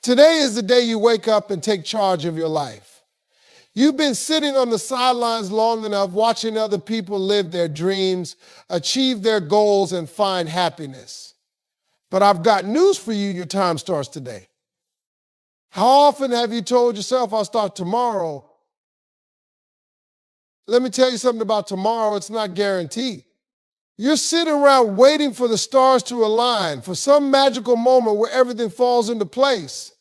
Today is the day you wake up and take charge of your life. You've been sitting on the sidelines long enough watching other people live their dreams, achieve their goals, and find happiness. But I've got news for you, your time starts today. How often have you told yourself, I'll start tomorrow? Let me tell you something about tomorrow, it's not guaranteed. You're sitting around waiting for the stars to align, for some magical moment where everything falls into place.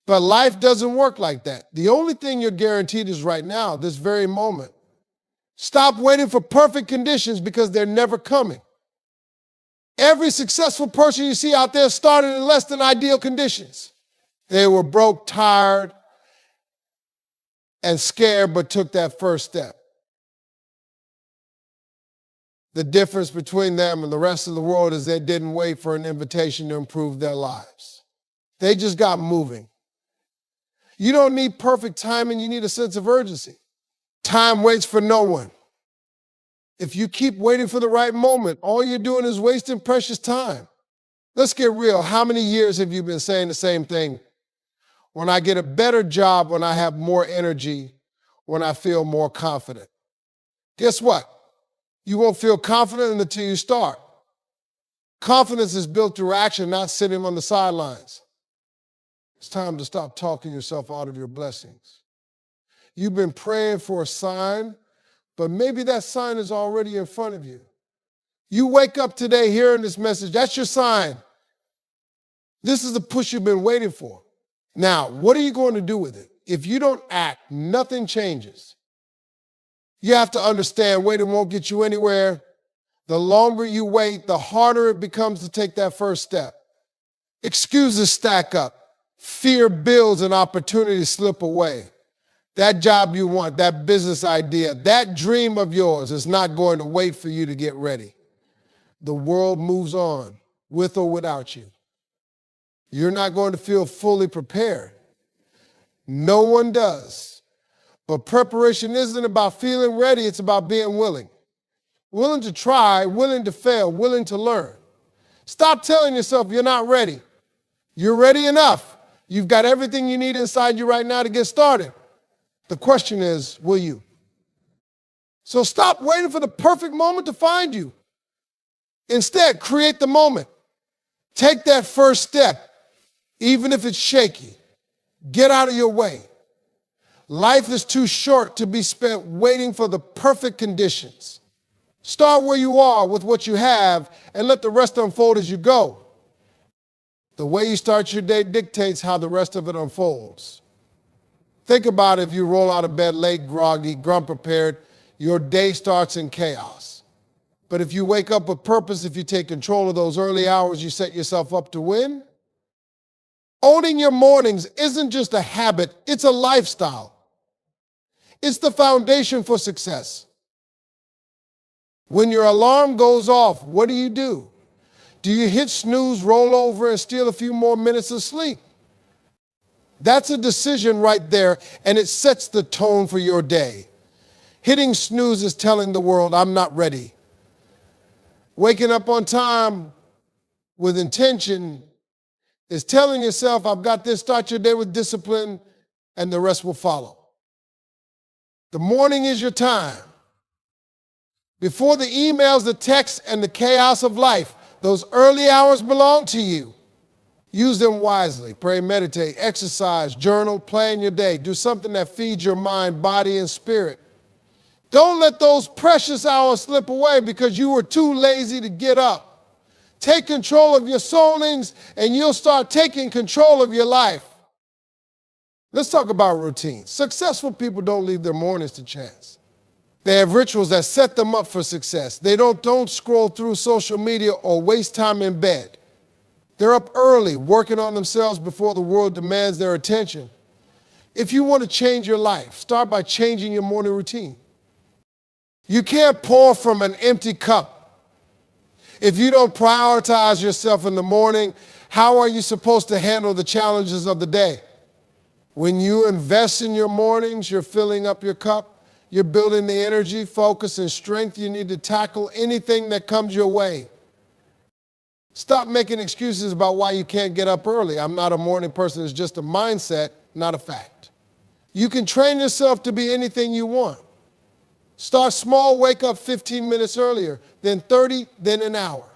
But life doesn't work like that. The only thing you're guaranteed is right now, this very moment. Stop waiting for perfect conditions because they're never coming. Every successful person you see out there started in less than ideal conditions. They were broke, tired, and scared, but took that first step. The difference between them and the rest of the world is they didn't wait for an invitation to improve their lives. They just got moving. You don't need perfect timing, you need a sense of urgency. Time waits for no one. If you keep waiting for the right moment, all you're doing is wasting precious time. Let's get real. How many years have you been saying the same thing? When I get a better job, when I have more energy, when I feel more confident. Guess what? You won't feel confident until you start. Confidence is built through action, not sitting on the sidelines. It's time to stop talking yourself out of your blessings. You've been praying for a sign, but maybe that sign is already in front of you. You wake up today hearing this message, that's your sign. This is the push you've been waiting for. Now, what are you going to do with it? If you don't act, nothing changes. You have to understand waiting won't get you anywhere. The longer you wait, the harder it becomes to take that first step. Excuses stack up. Fear builds and opportunities slip away. That job you want, that business idea, that dream of yours is not going to wait for you to get ready. The world moves on, with or without you. You're not going to feel fully prepared. No one does. But preparation isn't about feeling ready, it's about being willing. Willing to try, willing to fail, willing to learn. Stop telling yourself you're not ready. You're ready enough. You've got everything you need inside you right now to get started. The question is, will you? So stop waiting for the perfect moment to find you. Instead, create the moment. Take that first step, even if it's shaky. Get out of your way. Life is too short to be spent waiting for the perfect conditions. Start where you are with what you have and let the rest unfold as you go. The way you start your day dictates how the rest of it unfolds. Think about if you roll out of bed late, groggy, grump-prepared, your day starts in chaos. But if you wake up with purpose, if you take control of those early hours, you set yourself up to win. Owning your mornings isn't just a habit, it's a lifestyle. It's the foundation for success. When your alarm goes off, what do? Do you hit snooze, roll over, and steal a few more minutes of sleep? That's a decision right there, and it sets the tone for your day. Hitting snooze is telling the world, I'm not ready. Waking up on time with intention is telling yourself, I've got this. Start your day with discipline, and the rest will follow. The morning is your time. Before the emails, the texts, and the chaos of life, those early hours belong to you. Use them wisely. Pray, meditate, exercise, journal, plan your day. Do something that feeds your mind, body, and spirit. Don't let those precious hours slip away because you were too lazy to get up. Take control of your soulings, and you'll start taking control of your life. Let's talk about routines. Successful people don't leave their mornings to chance. They have rituals that set them up for success. They don't scroll through social media or waste time in bed. They're up early, working on themselves before the world demands their attention. If you want to change your life, start by changing your morning routine. You can't pour from an empty cup. If you don't prioritize yourself in the morning, how are you supposed to handle the challenges of the day? When you invest in your mornings, you're filling up your cup. You're building the energy, focus, and strength you need to tackle anything that comes your way. Stop making excuses about why you can't get up early. I'm not a morning person. It's just a mindset, not a fact. You can train yourself to be anything you want. Start small, wake up 15 minutes earlier, then 30, then an hour.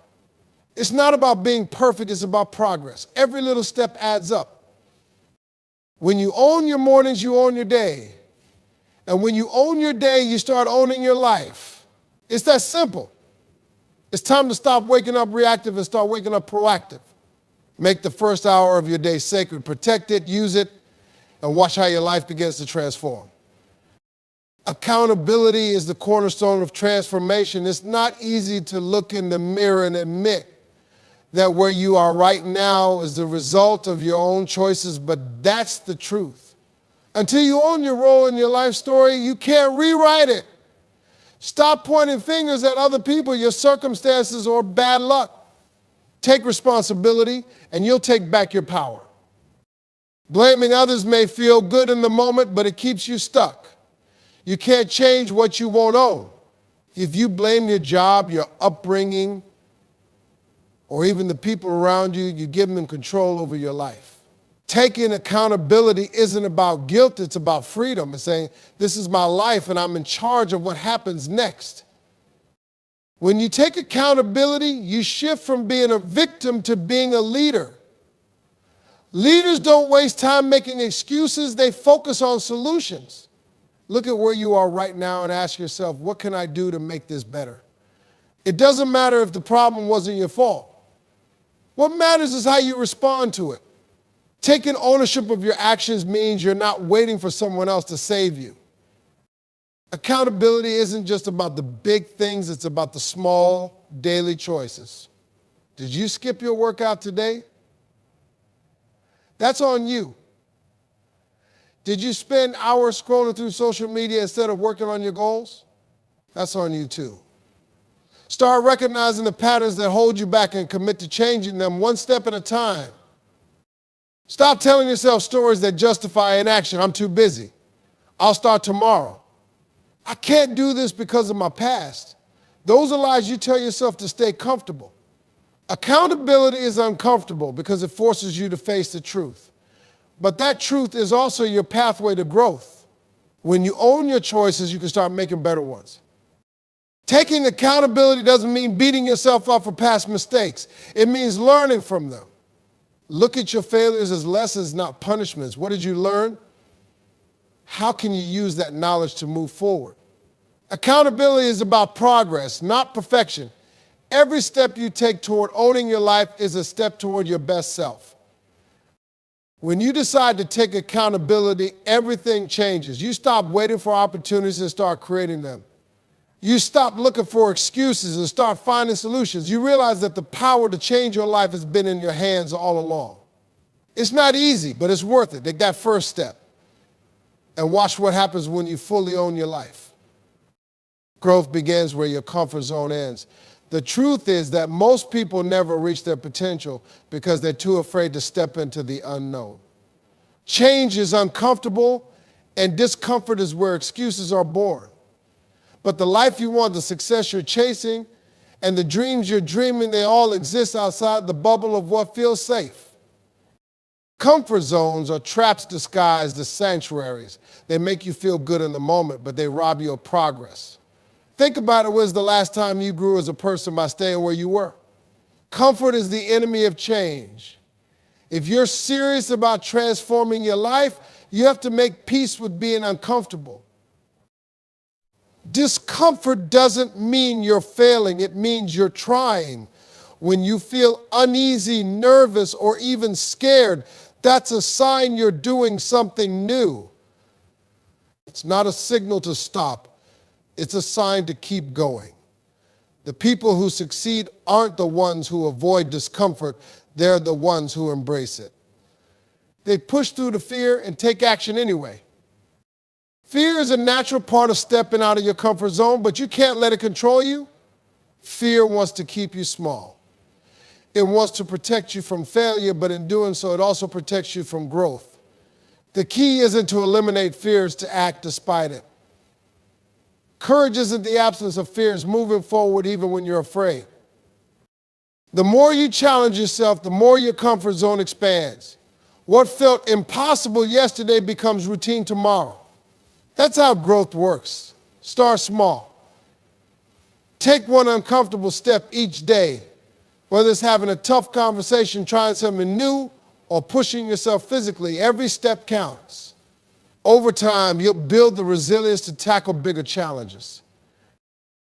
It's not about being perfect, it's about progress. Every little step adds up. When you own your mornings, you own your day. And when you own your day, you start owning your life. It's that simple. It's time to stop waking up reactive and start waking up proactive. Make the first hour of your day sacred. Protect it, use it, and watch how your life begins to transform. Accountability is the cornerstone of transformation. It's not easy to look in the mirror and admit that where you are right now is the result of your own choices, but that's the truth. Until you own your role in your life story, you can't rewrite it. Stop pointing fingers at other people, your circumstances, or bad luck. Take responsibility, and you'll take back your power. Blaming others may feel good in the moment, but it keeps you stuck. You can't change what you won't own. If you blame your job, your upbringing, or even the people around you, you give them control over your life. Taking accountability isn't about guilt, it's about freedom. It's saying, this is my life and I'm in charge of what happens next. When you take accountability, you shift from being a victim to being a leader. Leaders don't waste time making excuses, they focus on solutions. Look at where you are right now and ask yourself, what can I do to make this better? It doesn't matter if the problem wasn't your fault. What matters is how you respond to it. Taking ownership of your actions means you're not waiting for someone else to save you. Accountability isn't just about the big things, it's about the small daily choices. Did you skip your workout today? That's on you. Did you spend hours scrolling through social media instead of working on your goals? That's on you too. Start recognizing the patterns that hold you back and commit to changing them one step at a time. Stop telling yourself stories that justify inaction. I'm too busy. I'll start tomorrow. I can't do this because of my past. Those are lies you tell yourself to stay comfortable. Accountability is uncomfortable because it forces you to face the truth. But that truth is also your pathway to growth. When you own your choices, you can start making better ones. Taking accountability doesn't mean beating yourself up for past mistakes. It means learning from them. Look at your failures as lessons, not punishments. What did you learn? How can you use that knowledge to move forward? Accountability is about progress, not perfection. Every step you take toward owning your life is a step toward your best self. When you decide to take accountability, everything changes. You stop waiting for opportunities and start creating them. You stop looking for excuses and start finding solutions. You realize that the power to change your life has been in your hands all along. It's not easy, but it's worth it. Take that first step and watch what happens when you fully own your life. Growth begins where your comfort zone ends. The truth is that most people never reach their potential because they're too afraid to step into the unknown. Change is uncomfortable, and discomfort is where excuses are born. But the life you want, the success you're chasing, and the dreams you're dreaming, they all exist outside the bubble of what feels safe. Comfort zones are traps disguised as sanctuaries. They make you feel good in the moment, but they rob you of progress. Think about it. When's the last time you grew as a person by staying where you were? Comfort is the enemy of change. If you're serious about transforming your life, you have to make peace with being uncomfortable. Discomfort doesn't mean you're failing. It means you're trying. When you feel uneasy, nervous, or even scared, that's a sign you're doing something new. It's not a signal to stop. It's a sign to keep going. The people who succeed aren't the ones who avoid discomfort. They're the ones who embrace it. They push through the fear and take action anyway. Fear is a natural part of stepping out of your comfort zone, but you can't let it control you. Fear wants to keep you small. It wants to protect you from failure, but in doing so, it also protects you from growth. The key isn't to eliminate fear, it's to act despite it. Courage isn't the absence of fear, it's moving forward even when you're afraid. The more you challenge yourself, the more your comfort zone expands. What felt impossible yesterday becomes routine tomorrow. That's how growth works. Start small. Take one uncomfortable step each day, whether it's having a tough conversation, trying something new, or pushing yourself physically. Every step counts. Over time, you'll build the resilience to tackle bigger challenges.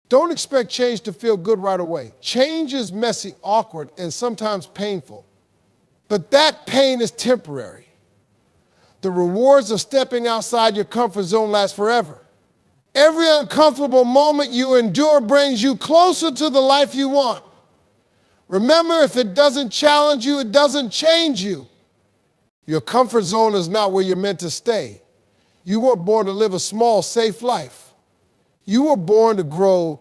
Don't expect change to feel good right away. Change is messy, awkward, and sometimes painful. But that pain is temporary. The rewards of stepping outside your comfort zone last forever. Every uncomfortable moment you endure brings you closer to the life you want. Remember, if it doesn't challenge you, it doesn't change you. Your comfort zone is not where you're meant to stay. You weren't born to live a small, safe life. You were born to grow,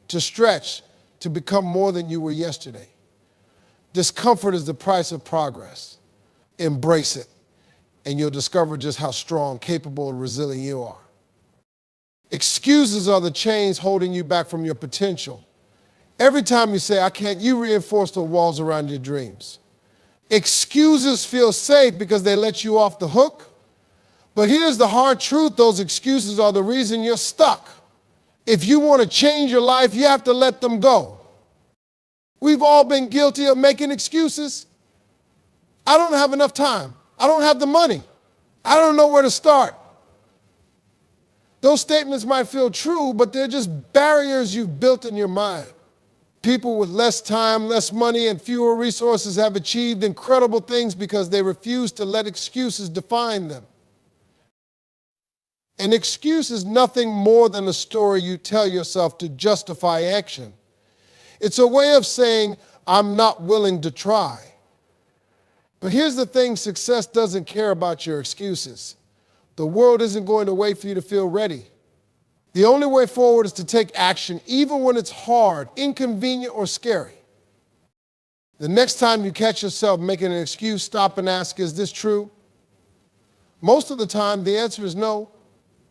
to stretch, to become more than you were yesterday. Discomfort is the price of progress. Embrace it, and you'll discover just how strong, capable, and resilient you are. Excuses are the chains holding you back from your potential. Every time you say, I can't, you reinforce the walls around your dreams. Excuses feel safe because they let you off the hook. But here's the hard truth, those excuses are the reason you're stuck. If you want to change your life, you have to let them go. We've all been guilty of making excuses. I don't have enough time. I don't have the money. I don't know where to start. Those statements might feel true, but they're just barriers you've built in your mind. People with less time, less money, and fewer resources have achieved incredible things because they refuse to let excuses define them. An excuse is nothing more than a story you tell yourself to justify action. It's a way of saying, I'm not willing to try. But here's the thing, success doesn't care about your excuses. The world isn't going to wait for you to feel ready. The only way forward is to take action, even when it's hard, inconvenient, or scary. The next time you catch yourself making an excuse, stop and ask, is this true? Most of the time, the answer is no.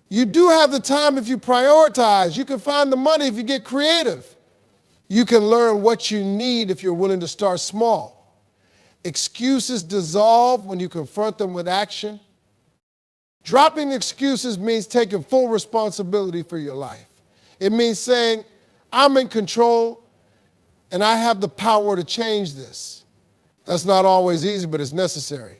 You do have the time if you prioritize. You can find the money if you get creative. You can learn what you need if you're willing to start small. Excuses dissolve when you confront them with action. Dropping excuses means taking full responsibility for your life. It means saying, I'm in control and I have the power to change this. That's not always easy, but it's necessary.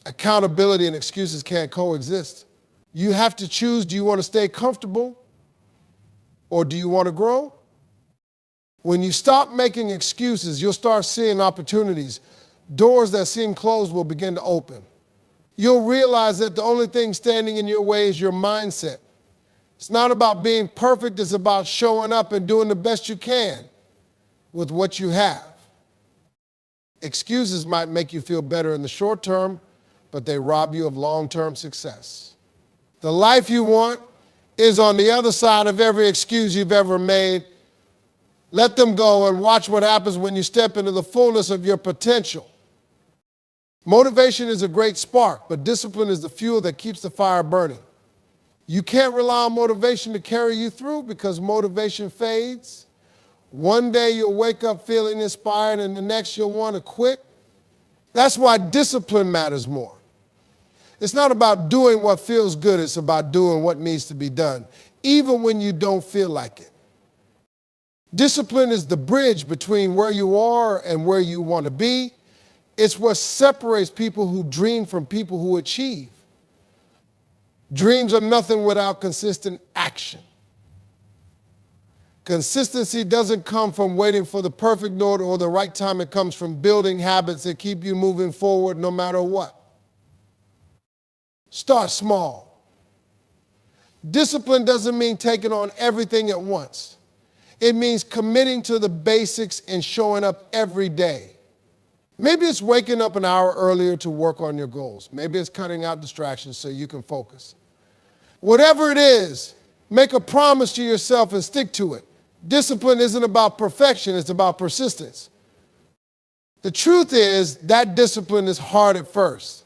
Accountability and excuses can't coexist. You have to choose, do you want to stay comfortable or do you want to grow? When you stop making excuses, you'll start seeing opportunities. Doors that seem closed will begin to open. You'll realize that the only thing standing in your way is your mindset. It's not about being perfect, it's about showing up and doing the best you can with what you have. Excuses might make you feel better in the short term, but they rob you of long-term success. The life you want is on the other side of every excuse you've ever made. Let them go and watch what happens when you step into the fullness of your potential. Motivation is a great spark, but discipline is the fuel that keeps the fire burning. You can't rely on motivation to carry you through because motivation fades. One day you'll wake up feeling inspired and the next you'll want to quit. That's why discipline matters more. It's not about doing what feels good, it's about doing what needs to be done, even when you don't feel like it. Discipline is the bridge between where you are and where you want to be. It's what separates people who dream from people who achieve. Dreams are nothing without consistent action. Consistency doesn't come from waiting for the perfect note or the right time. It comes from building habits that keep you moving forward no matter what. Start small. Discipline doesn't mean taking on everything at once. It means committing to the basics and showing up every day. Maybe it's waking up an hour earlier to work on your goals. Maybe it's cutting out distractions so you can focus. Whatever it is, make a promise to yourself and stick to it. Discipline isn't about perfection, it's about persistence. The truth is that discipline is hard at first.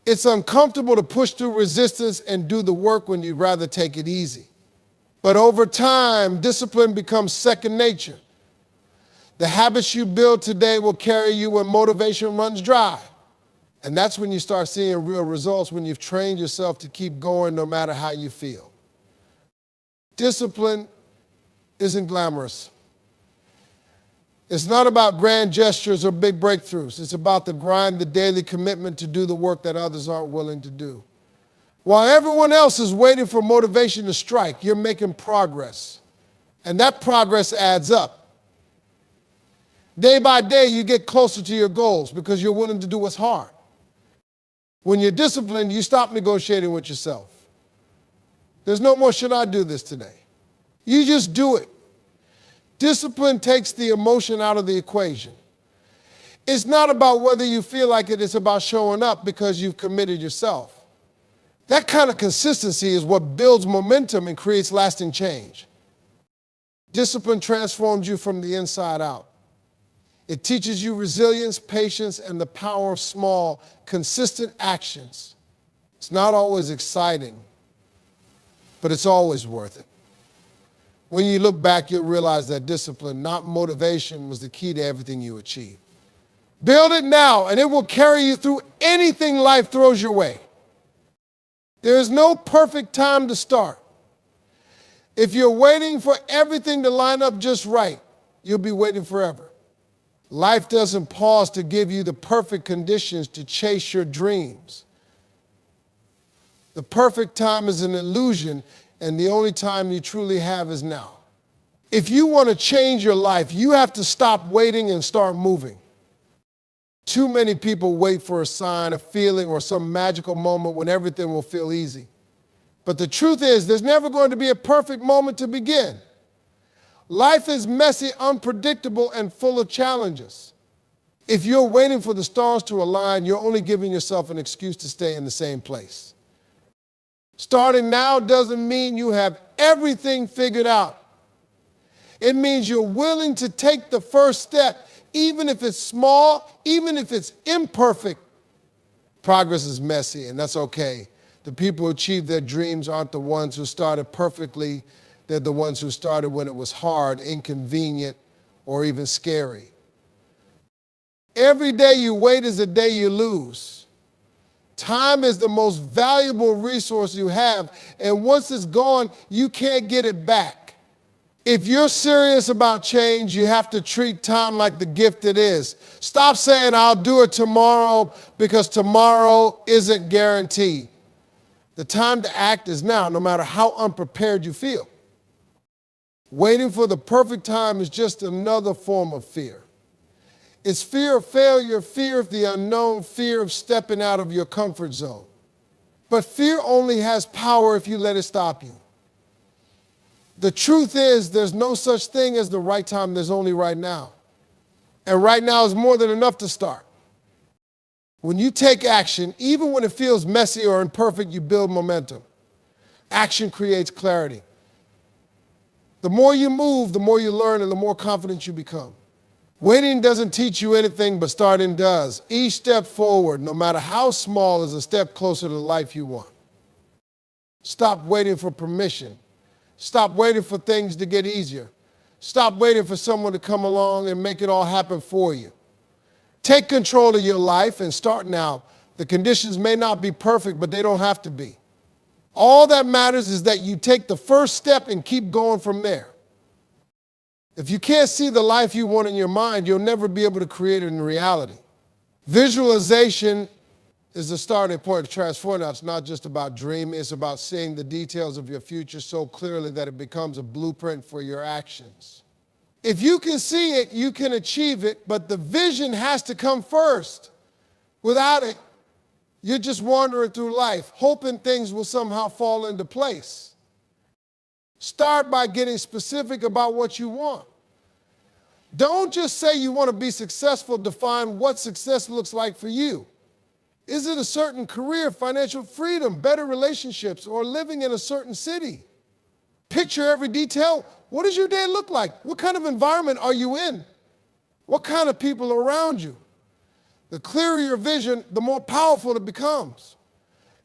It's uncomfortable to push through resistance and do the work when you'd rather take it easy. But over time, discipline becomes second nature. The habits you build today will carry you when motivation runs dry. And that's when you start seeing real results, when you've trained yourself to keep going no matter how you feel. Discipline isn't glamorous. It's not about grand gestures or big breakthroughs. It's about the grind, the daily commitment to do the work that others aren't willing to do. While everyone else is waiting for motivation to strike, you're making progress. And that progress adds up. Day by day, you get closer to your goals because you're willing to do what's hard. When you're disciplined, you stop negotiating with yourself. There's no more, should I do this today? You just do it. Discipline takes the emotion out of the equation. It's not about whether you feel like it, it's about showing up because you've committed yourself. That kind of consistency is what builds momentum and creates lasting change. Discipline transforms you from the inside out. It teaches you resilience, patience, and the power of small, consistent actions. It's not always exciting, but it's always worth it. When you look back, you'll realize that discipline, not motivation, was the key to everything you achieved. Build it now, and it will carry you through anything life throws your way. There is no perfect time to start. If you're waiting for everything to line up just right, you'll be waiting forever. Life doesn't pause to give you the perfect conditions to chase your dreams. The perfect time is an illusion, and the only time you truly have is now. If you want to change your life, you have to stop waiting and start moving. Too many people wait for a sign, a feeling, or some magical moment when everything will feel easy. But the truth is, there's never going to be a perfect moment to begin. Life is messy, unpredictable, and full of challenges. If you're waiting for the stars to align, you're only giving yourself an excuse to stay in the same place. Starting now doesn't mean you have everything figured out. It means you're willing to take the first step, even if it's small, even if it's imperfect. Progress is messy, and that's okay. The people who achieve their dreams aren't the ones who started perfectly. They're the ones who started when it was hard, inconvenient, or even scary. Every day you wait is a day you lose. Time is the most valuable resource you have, and once it's gone, you can't get it back. If you're serious about change, you have to treat time like the gift it is. Stop saying, I'll do it tomorrow, because tomorrow isn't guaranteed. The time to act is now, no matter how unprepared you feel. Waiting for the perfect time is just another form of fear. It's fear of failure, fear of the unknown, fear of stepping out of your comfort zone. But fear only has power if you let it stop you. The truth is, there's no such thing as the right time, there's only right now. And right now is more than enough to start. When you take action, even when it feels messy or imperfect, you build momentum. Action creates clarity. The more you move, the more you learn, and the more confident you become. Waiting doesn't teach you anything, but starting does. Each step forward, no matter how small, is a step closer to the life you want. Stop waiting for permission. Stop waiting for things to get easier. Stop waiting for someone to come along and make it all happen for you. Take control of your life and start now. The conditions may not be perfect, but they don't have to be. All that matters is that you take the first step and keep going from there. If you can't see the life you want in your mind, you'll never be able to create it in reality. Visualization is the starting point to transform. Now, it's not just about dreaming, it's about seeing the details of your future so clearly that it becomes a blueprint for your actions. If you can see it, you can achieve it, but the vision has to come first. Without it, you're just wandering through life, hoping things will somehow fall into place. Start by getting specific about what you want. Don't just say you want to be successful, define what success looks like for you. Is it a certain career, financial freedom, better relationships, or living in a certain city? Picture every detail. What does your day look like? What kind of environment are you in? What kind of people are around you? The clearer your vision, the more powerful it becomes.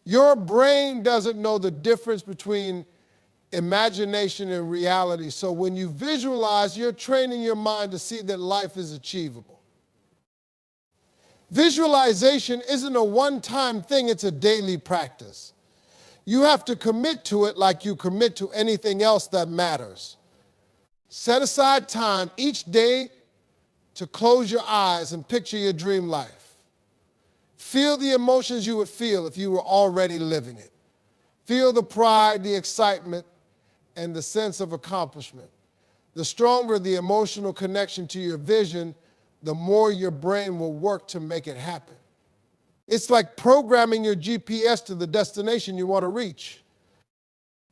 Your brain doesn't know the difference between imagination and reality. So when you visualize, you're training your mind to see that life is achievable. Visualization isn't a one-time thing, it's a daily practice. You have to commit to it like you commit to anything else that matters. Set aside time each day to close your eyes and picture your dream life. Feel the emotions you would feel if you were already living it. Feel the pride, the excitement, and the sense of accomplishment. The stronger the emotional connection to your vision, the more your brain will work to make it happen. It's like programming your GPS to the destination you want to reach.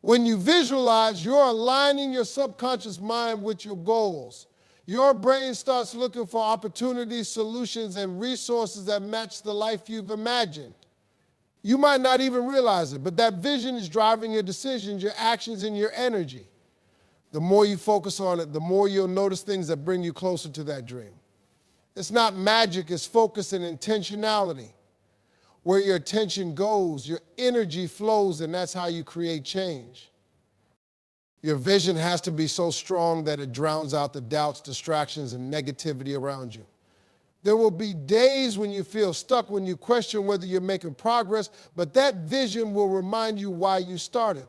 When you visualize, you're aligning your subconscious mind with your goals. Your brain starts looking for opportunities, solutions, and resources that match the life you've imagined. You might not even realize it, but that vision is driving your decisions, your actions, and your energy. The more you focus on it, the more you'll notice things that bring you closer to that dream. It's not magic, it's focus and intentionality. Where your attention goes, your energy flows, and that's how you create change. Your vision has to be so strong that it drowns out the doubts, distractions, and negativity around you. There will be days when you feel stuck, when you question whether you're making progress, but that vision will remind you why you started.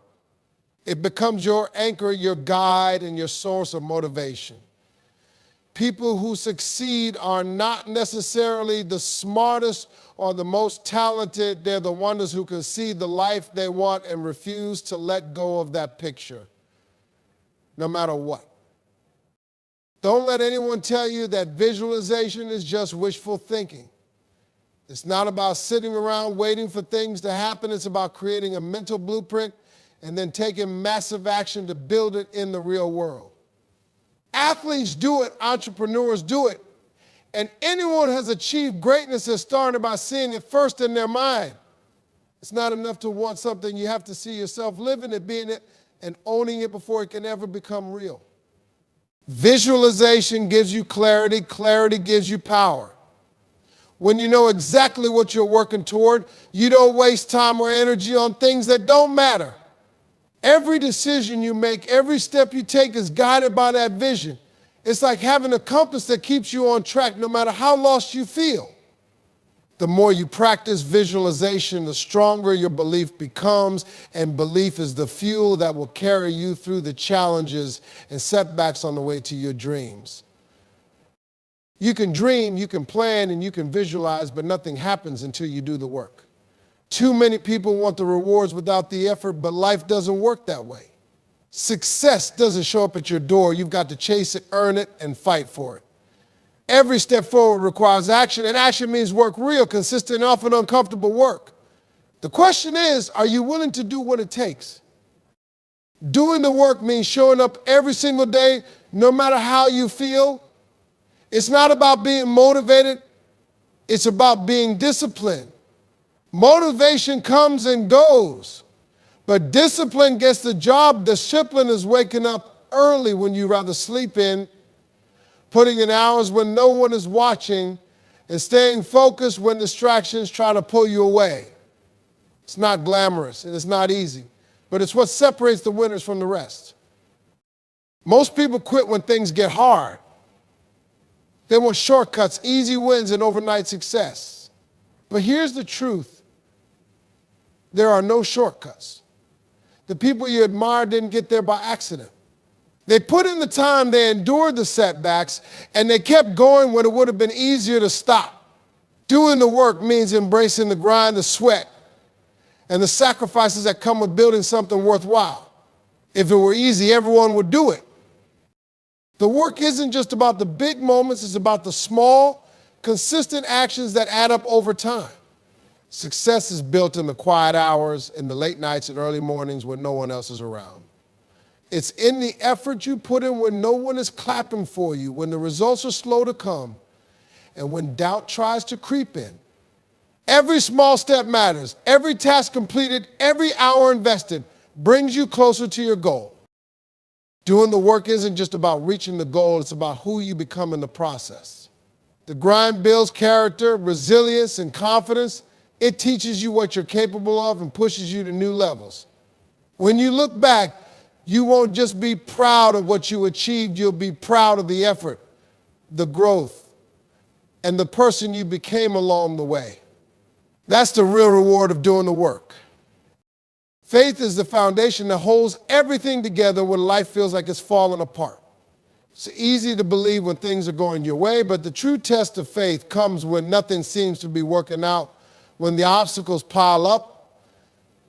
It becomes your anchor, your guide, and your source of motivation. People who succeed are not necessarily the smartest or the most talented. They're the ones who can see the life they want and refuse to let go of that picture, no matter what. Don't let anyone tell you that visualization is just wishful thinking. It's not about sitting around waiting for things to happen. It's about creating a mental blueprint and then taking massive action to build it in the real world. Athletes do it, entrepreneurs do it, and anyone who has achieved greatness has started by seeing it first in their mind. It's not enough to want something. You have to see yourself living it, being it, and owning it before it can ever become real. Visualization gives you clarity. Clarity gives you power. When you know exactly what you're working toward, you don't waste time or energy on things that don't matter. Every decision you make, every step you take is guided by that vision. It's like having a compass that keeps you on track no matter how lost you feel. The more you practice visualization, the stronger your belief becomes, and belief is the fuel that will carry you through the challenges and setbacks on the way to your dreams. You can dream, you can plan, and you can visualize, but nothing happens until you do the work. Too many people want the rewards without the effort, but life doesn't work that way. Success doesn't show up at your door. You've got to chase it, earn it, and fight for it. Every step forward requires action, and action means work, real, consistent, often uncomfortable work. The question is, are you willing to do what it takes? Doing the work means showing up every single day, no matter how you feel. It's not about being motivated. It's about being disciplined. Motivation comes and goes, but discipline gets the job. Discipline is waking up early when you rather sleep in, putting in hours when no one is watching, and staying focused when distractions try to pull you away. It's not glamorous and it's not easy, but it's what separates the winners from the rest. Most people quit when things get hard. They want shortcuts, easy wins, and overnight success. But here's the truth. There are no shortcuts. The people you admire didn't get there by accident. They put in the time, they endured the setbacks, and they kept going when it would have been easier to stop. Doing the work means embracing the grind, the sweat, and the sacrifices that come with building something worthwhile. If it were easy, everyone would do it. The work isn't just about the big moments, it's about the small, consistent actions that add up over time. Success is built in the quiet hours, in the late nights and early mornings when no one else is around. It's in the effort you put in when no one is clapping for you, when the results are slow to come, and when doubt tries to creep in. Every small step matters. Every task completed, every hour invested brings you closer to your goal. Doing the work isn't just about reaching the goal, it's about who you become in the process. The grind builds character, resilience, and confidence. It teaches you what you're capable of and pushes you to new levels. When you look back, You won't just be proud of what you achieved, you'll be proud of the effort, the growth, and the person you became along the way. That's the real reward of doing the work. Faith is the foundation that holds everything together when life feels like it's falling apart. It's easy to believe when things are going your way, but the true test of faith comes when nothing seems to be working out, when the obstacles pile up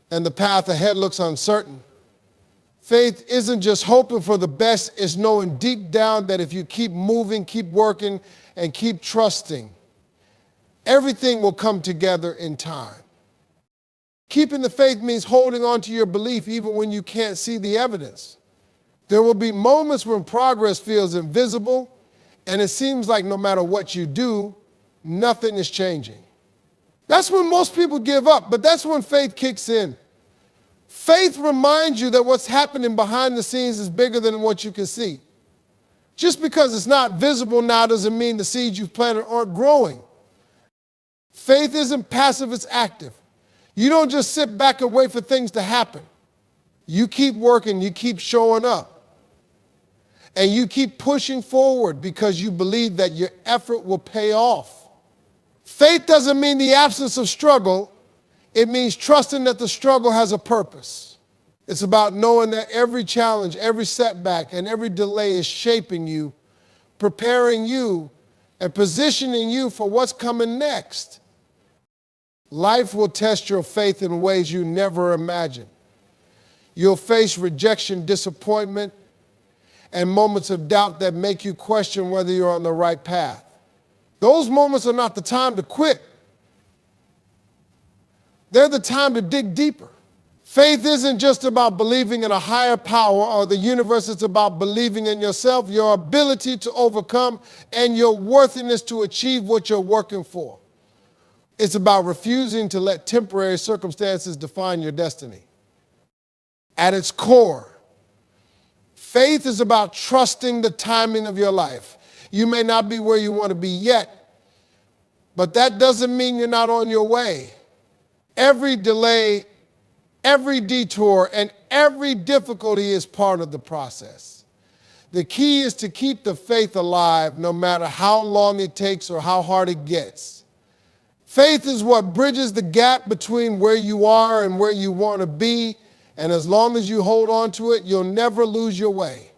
and the path ahead looks uncertain. Faith isn't just hoping for the best, it's knowing deep down that if you keep moving, keep working, and keep trusting, everything will come together in time. Keeping the faith means holding on to your belief even when you can't see the evidence. There will be moments when progress feels invisible, and it seems like no matter what you do, nothing is changing. That's when most people give up, but that's when faith kicks in. Faith reminds you that what's happening behind the scenes is bigger than what you can see. Just because it's not visible now doesn't mean the seeds you've planted aren't growing. Faith isn't passive, it's active. You don't just sit back and wait for things to happen. You keep working, you keep showing up. And you keep pushing forward because you believe that your effort will pay off. Faith doesn't mean the absence of struggle. It means trusting that the struggle has a purpose. It's about knowing that every challenge, every setback, and every delay is shaping you, preparing you, and positioning you for what's coming next. Life will test your faith in ways you never imagined. You'll face rejection, disappointment, and moments of doubt that make you question whether you're on the right path. Those moments are not the time to quit. They're the time to dig deeper. Faith isn't just about believing in a higher power or the universe. It's about believing in yourself, your ability to overcome, and your worthiness to achieve what you're working for. It's about refusing to let temporary circumstances define your destiny. At its core, faith is about trusting the timing of your life. You may not be where you want to be yet, but that doesn't mean you're not on your way. Every delay, every detour, and every difficulty is part of the process. The key is to keep the faith alive no matter how long it takes or how hard it gets. Faith is what bridges the gap between where you are and where you want to be, and as long as you hold on to it, you'll never lose your way.